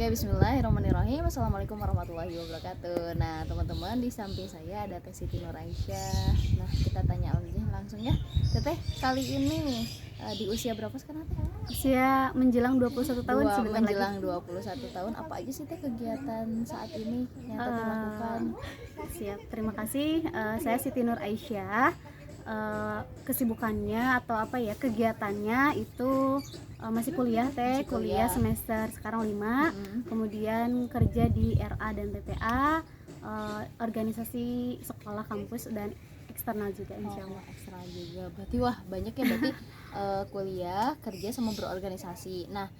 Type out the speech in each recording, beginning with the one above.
Oke, bismillahirrahmanirrahim. Assalamualaikum warahmatullahi wabarakatuh. Nah, teman-teman, di samping saya ada Teh Siti Nur Aisyah. Nah, kita tanya aja langsung ya. Teteh, kali ini di usia berapa sekarang, Teh? Usia menjelang 21 tahun sebentar lagi. Menjelang 21 tahun. Apa aja sih, Teh, kegiatan saat ini yang Teteh lakukan? Siap, terima kasih. Saya Siti Nur Aisyah. Kesibukannya atau apa ya, kegiatannya itu masih kuliah Masih kuliah. semester sekarang 5. Kemudian kerja di RA dan TTA, organisasi sekolah, kampus, dan eksternal juga insya Allah. Eksternal juga. Berarti wah banyak ya, berarti kuliah, kerja, sama berorganisasi. Nah,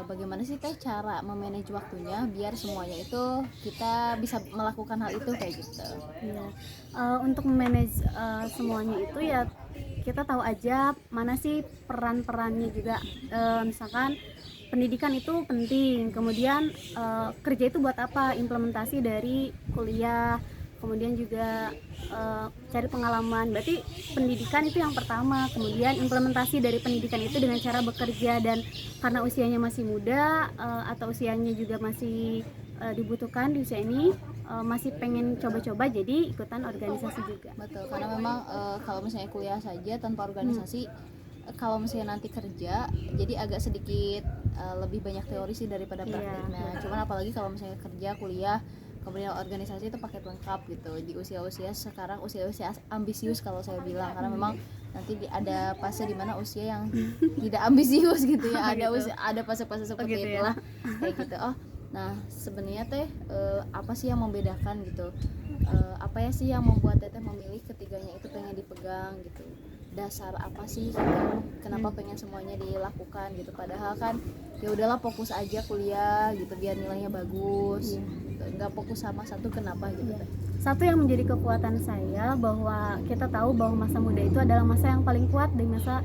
bagaimana sih Teh cara memanage waktunya biar semuanya itu kita bisa melakukan hal itu kayak gitu? Ya, untuk memanage semuanya itu ya kita tahu aja mana sih peran-perannya juga. Misalkan pendidikan itu penting, kemudian kerja itu buat apa, implementasi dari kuliah, kemudian juga cari pengalaman. Berarti pendidikan itu yang pertama, kemudian implementasi dari pendidikan itu dengan cara bekerja. Dan karena usianya masih muda atau usianya juga masih dibutuhkan di usia ini, masih pengen coba-coba, jadi ikutan organisasi juga. Betul, karena memang kalau misalnya kuliah saja tanpa organisasi, kalau misalnya nanti kerja jadi agak sedikit lebih banyak teori sih daripada praktik. Nah, cuman apalagi kalau misalnya kerja, kuliah, kemudian organisasi itu paket lengkap gitu di usia-usia sekarang, usia-usia ambisius kalau saya bilang, karena memang nanti ada fase dimana usia yang tidak ambisius gitu ya, ada fase-fase seperti gitu itulah ya? Kayak gitu. Nah, sebenarnya Teh apa sih yang membedakan gitu? Apa ya sih yang membuat Teteh memilih ketiganya itu pengen dipegang gitu? Dasar apa sih gitu? Kenapa pengen semuanya dilakukan gitu? Padahal kan ya udahlah fokus aja kuliah gitu biar nilainya bagus. Gitu. Nggak fokus sama satu, kenapa gitu Teh? Satu yang menjadi kekuatan saya, bahwa kita tahu bahwa masa muda itu adalah masa yang paling kuat. Di masa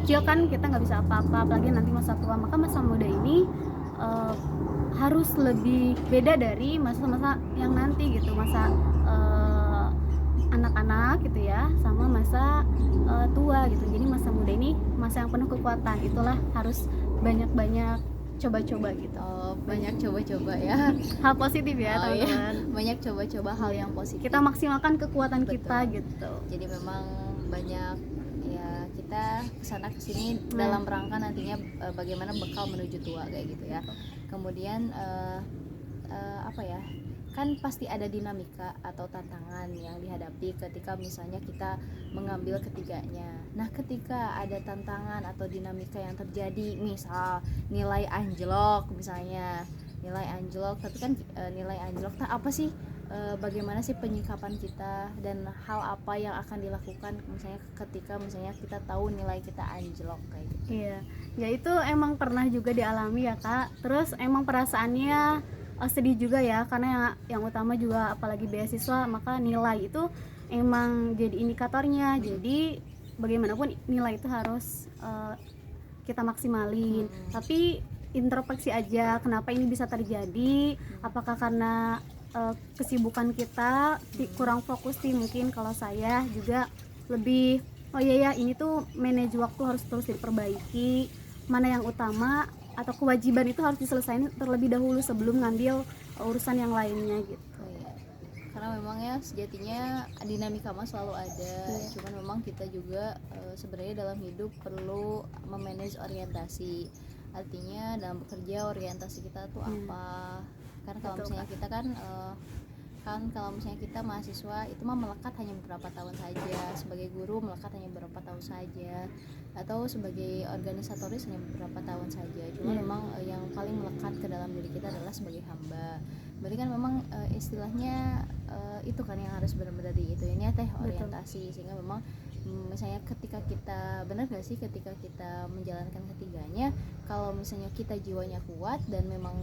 kecil kan kita nggak bisa apa-apa, apalagi nanti masa tua. Maka masa muda ini harus lebih beda dari masa-masa yang nanti gitu, masa anak-anak gitu ya, sama masa tua gitu. Jadi masa muda ini masa yang penuh kekuatan, itulah harus banyak-banyak coba-coba gitu. Banyak coba-coba ya. Hal positif ya teman-teman. Iya. Banyak coba-coba hal yang positif. Kita maksimalkan kekuatan Betul. kita gitu. Jadi memang banyak ya, kita kesana kesini dalam rangka nantinya bagaimana bekal menuju tua kayak gitu ya. Kemudian apa ya, kan pasti ada dinamika atau tantangan yang dihadapi ketika misalnya kita mengambil ketiganya. Nah, ketika ada tantangan atau dinamika yang terjadi, misal nilai anjlok misalnya, tapi kan nilai anjlok, apa sih bagaimana sih penyikapan kita dan hal apa yang akan dilakukan misalnya ketika misalnya kita tahu nilai kita anjlok kayak gitu? Iya, ya itu emang pernah juga dialami ya Kak. Terus emang perasaannya sedih juga ya, karena yang utama juga apalagi beasiswa, maka nilai itu emang jadi indikatornya. Jadi bagaimanapun nilai itu harus kita maksimalin. Tapi introspeksi aja, kenapa ini bisa terjadi? Apakah karena kesibukan kita kurang fokus sih? Mungkin kalau saya juga lebih, oh iya ya, ini tuh manage waktu harus terus diperbaiki, mana yang utama atau kewajiban itu harus diselesaikan terlebih dahulu sebelum ngambil urusan yang lainnya gitu. Karena memang ya sejatinya dinamika mah selalu ada. Cuman memang kita juga sebenarnya dalam hidup perlu memanage orientasi. Artinya dalam bekerja orientasi kita tuh apa? Karena kalau misalnya kita kan kalau misalnya kita mahasiswa itu mah melekat hanya beberapa tahun saja, sebagai guru melekat hanya beberapa tahun saja, atau sebagai organisatoris hanya beberapa tahun saja. Cuma memang yang paling melekat ke dalam diri kita adalah sebagai hamba. Berarti kan memang istilahnya itu kan yang harus benar-benar ini ya Teh, orientasi. Sehingga memang misalnya ketika kita, benar gak sih ketika kita menjalankan ketiganya, kalau misalnya kita jiwanya kuat dan memang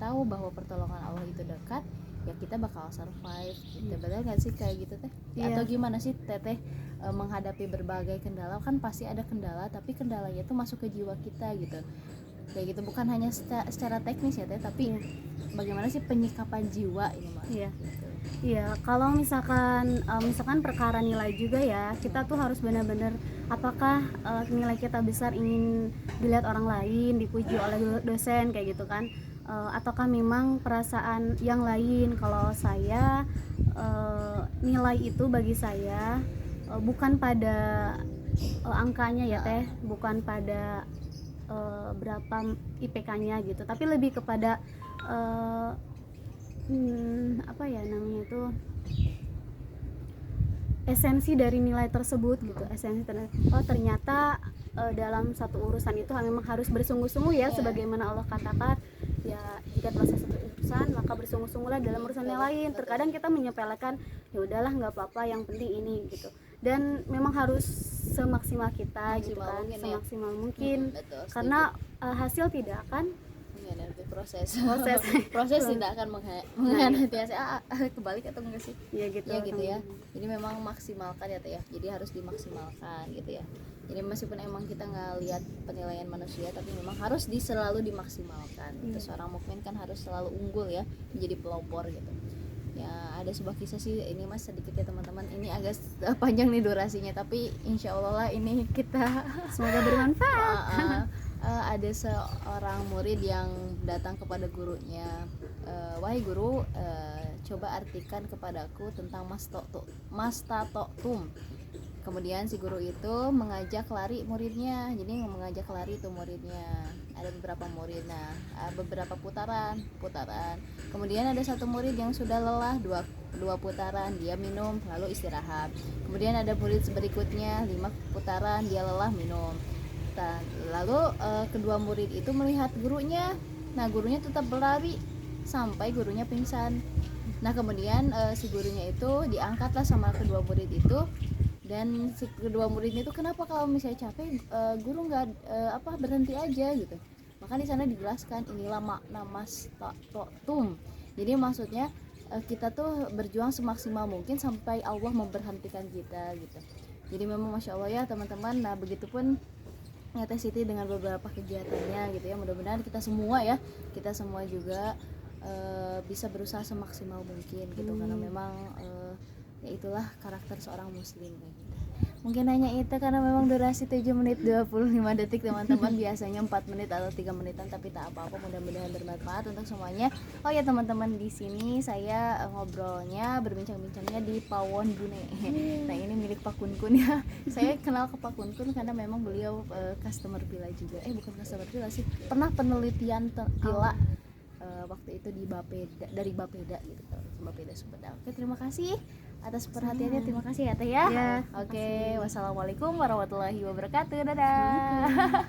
tahu bahwa pertolongan Allah itu dekat, ya kita bakal survive gitu. Benar gak sih kayak gitu Teh? Atau gimana sih Teteh menghadapi berbagai kendala? Kan pasti ada kendala, tapi kendalanya itu masuk ke jiwa kita gitu. Kayak gitu, bukan hanya secara teknis ya Teh, tapi bagaimana sih penyikapan jiwa ini Mas? Iya. Iya, kalau misalkan perkara nilai juga ya, kita tuh harus benar-benar apakah nilai kita besar ingin dilihat orang lain, dipuji oleh dosen kayak gitu kan. ataukah memang perasaan yang lain? Kalau saya nilai itu bagi saya bukan pada angkanya ya teh, bukan pada berapa IPK-nya gitu, tapi lebih kepada apa ya namanya itu, esensi dari nilai tersebut gitu. Oh ternyata dalam satu urusan itu memang harus bersungguh-sungguh ya, sebagaimana Allah katakan ya, jika telah selesai satu urusan maka bersungguh-sungguhlah dalam urusan yang lain. Terkadang kita menyepelekan, ya udahlah nggak apa-apa, yang penting ini gitu, dan memang harus semaksimal kita gitu kan, semaksimal mungkin, betul, karena hasil tidak akan proses tidak akan mengkhianati hasil. Kebalik atau enggak sih? Ya gitu, ya gitu ya. Jadi memang maksimalkan ya teh ya, jadi harus dimaksimalkan gitu ya. Jadi meskipun emang kita nggak lihat penilaian manusia, tapi memang harus selalu dimaksimalkan gitu. Seorang mukmin kan harus selalu unggul ya, menjadi pelopor gitu ya. Ada sebuah kisah sih, ini mas sedikit ya teman-teman, ini agak panjang nih durasinya, tapi insya Allah lah ini kita semoga bermanfaat. Ada seorang murid yang datang kepada gurunya, wahai guru, coba artikan kepadaku tentang mastatoktum. Kemudian si guru itu mengajak lari muridnya, jadi mengajak lari itu muridnya. Ada beberapa murid, nah beberapa putaran. Kemudian ada satu murid yang sudah lelah, dua putaran dia minum lalu istirahat. Kemudian ada murid berikutnya 5 putaran, dia lelah minum. Lalu kedua murid itu melihat gurunya, nah gurunya tetap berlari sampai gurunya pingsan. Nah kemudian si gurunya itu diangkatlah sama kedua murid itu, dan si kedua muridnya itu, kenapa kalau misalnya capek guru nggak berhenti aja gitu. Maka di sana dijelaskan, inilah makna mastatoktum. Jadi maksudnya kita tuh berjuang semaksimal mungkin sampai Allah memberhentikan kita gitu. Jadi memang masya Allah ya teman-teman. Nah begitupun Teh Siti dengan beberapa kegiatannya gitu ya. Mudah-mudahan kita semua juga bisa berusaha semaksimal mungkin gitu, karena memang ya itulah karakter seorang muslim gitu. Mungkin hanya itu, karena memang durasi 7 menit 25 detik teman-teman. Biasanya 4 menit atau 3 menitan, tapi tak apa-apa, mudah-mudahan bermanfaat untuk semuanya. Oh ya teman-teman, di sini saya ngobrolnya, berbincang-bincangnya di Pawon Bune. Nah ini milik Pak Kun ya. Saya kenal ke Pak Kun karena memang beliau customer villa juga. Bukan customer villa sih, pernah penelitian villa waktu itu di Bapeda, dari Bapeda gitu, Bapeda Sumedang. Oke, terima kasih atas perhatiannya, terima kasih ya Teh ya. Oke, wassalamualaikum warahmatullahi wabarakatuh. Dadah.